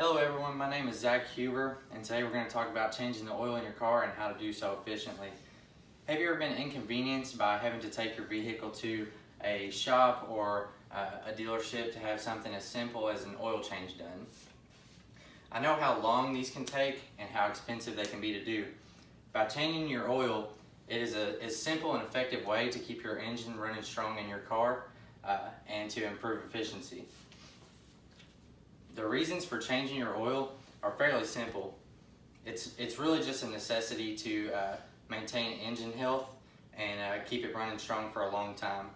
Hello everyone, my name is Zach Huber, and today we're going to talk about changing the oil in your car and how to do so efficiently. Have you ever been inconvenienced by having to take your vehicle to a shop or a dealership to have something as simple as an oil change done? I know how long these can take and how expensive they can be to do. By changing your oil, it is a simple and effective way to keep your engine running strong in your car and to improve efficiency. The reasons for changing your oil are fairly simple. It's really just a necessity to maintain engine health and keep it running strong for a long time.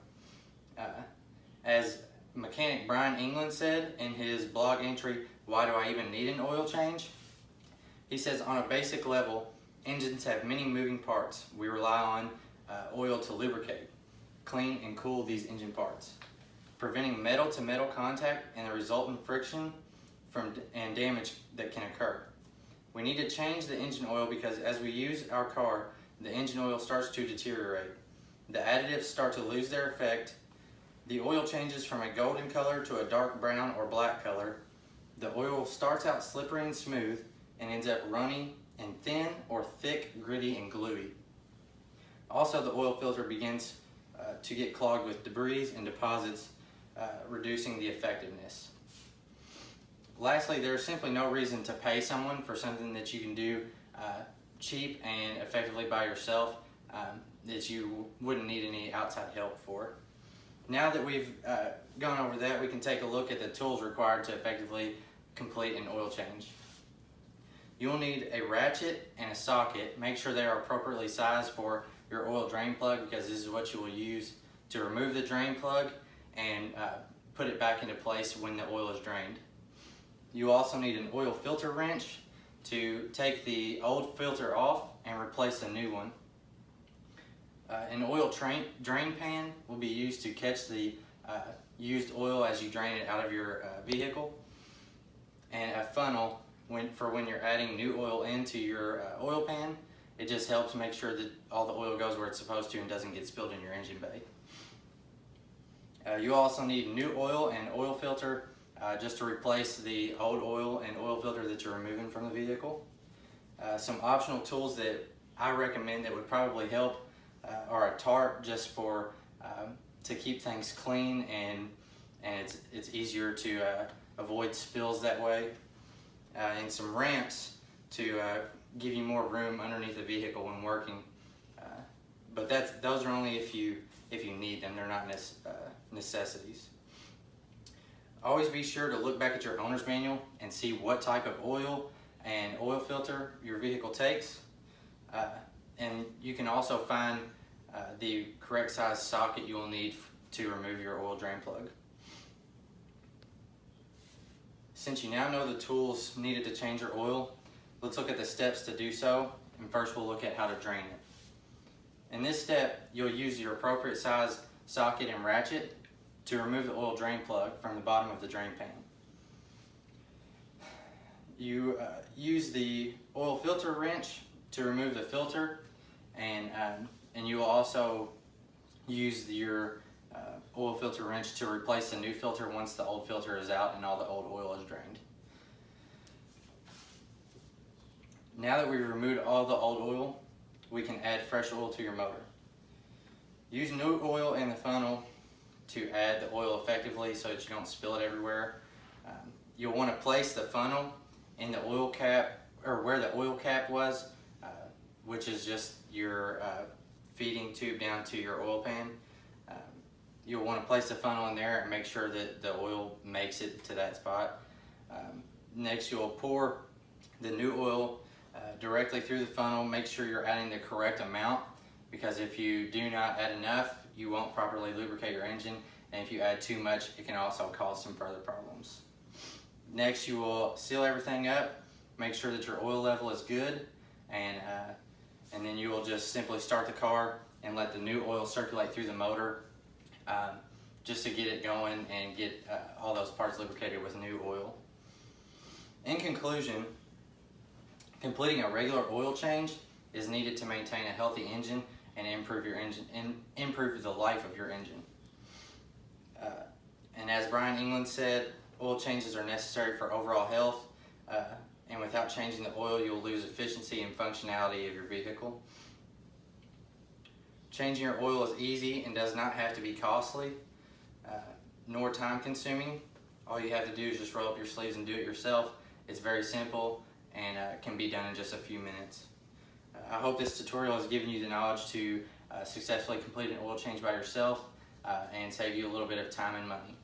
As mechanic Brian England said in his blog entry, "Why do I even need an oil change?" He says, on a basic level, engines have many moving parts. We rely on oil to lubricate, clean, and cool these engine parts, preventing metal-to-metal contact and the resultant friction and damage that can occur. We need to change the engine oil because as we use our car, the engine oil starts to deteriorate. The additives start to lose their effect. The oil changes from a golden color to a dark brown or black color. The oil starts out slippery and smooth and ends up runny and thin or thick, gritty, and gluey. Also, the oil filter begins to get clogged with debris and deposits, reducing the effectiveness. Lastly, there's simply no reason to pay someone for something that you can do cheap and effectively by yourself that you wouldn't need any outside help for. Now that we've gone over that, we can take a look at the tools required to effectively complete an oil change. You'll need a ratchet and a socket. Make sure they are appropriately sized for your oil drain plug because this is what you will use to remove the drain plug and put it back into place when the oil is drained. You also need an oil filter wrench to take the old filter off and replace a new one. An oil drain pan will be used to catch the used oil as you drain it out of your vehicle. And a funnel for when you're adding new oil into your oil pan. It just helps make sure that all the oil goes where it's supposed to and doesn't get spilled in your engine bay. You also need new oil and oil filter just to replace the old oil and oil filter that you're removing from the vehicle. Some optional tools that I recommend that would probably help are a tarp just for to keep things clean and it's easier to avoid spills that way, and some ramps to give you more room underneath the vehicle when working. But those are only if you need them. They're not necessities. Always be sure to look back at your owner's manual and see what type of oil and oil filter your vehicle takes. And you can also find the correct size socket you will need to remove your oil drain plug. Since you now know the tools needed to change your oil, let's look at the steps to do so. And first we'll look at how to drain it. In this step, you'll use your appropriate size socket and ratchet to remove the oil drain plug from the bottom of the drain pan. You use the oil filter wrench to remove the filter, and you will also use your oil filter wrench to replace the new filter once the old filter is out and all the old oil is drained. Now that we've removed all the old oil, we can add fresh oil to your motor. Use new oil in the funnel to add the oil effectively so that you don't spill it everywhere. You'll want to place the funnel in the oil cap, or where the oil cap was, which is just your feeding tube down to your oil pan. You'll want to place the funnel in there and make sure that the oil makes it to that spot. Next, you'll pour the new oil directly through the funnel. Make sure you're adding the correct amount, because if you do not add enough, you won't properly lubricate your engine, and if you add too much, it can also cause some further problems. Next, you will seal everything up, make sure that your oil level is good, and then you will just simply start the car and let the new oil circulate through the motor just to get it going and get all those parts lubricated with new oil. In conclusion, completing a regular oil change is needed to maintain a healthy engine and improve your engine and improve the life of your engine. And as Brian England said, oil changes are necessary for overall health, and without changing the oil, you'll lose efficiency and functionality of your vehicle. Changing your oil is easy and does not have to be costly, nor time consuming. All you have to do is just roll up your sleeves and do it yourself. It's very simple and can be done in just a few minutes. I hope this tutorial has given you the knowledge to successfully complete an oil change by yourself and save you a little bit of time and money.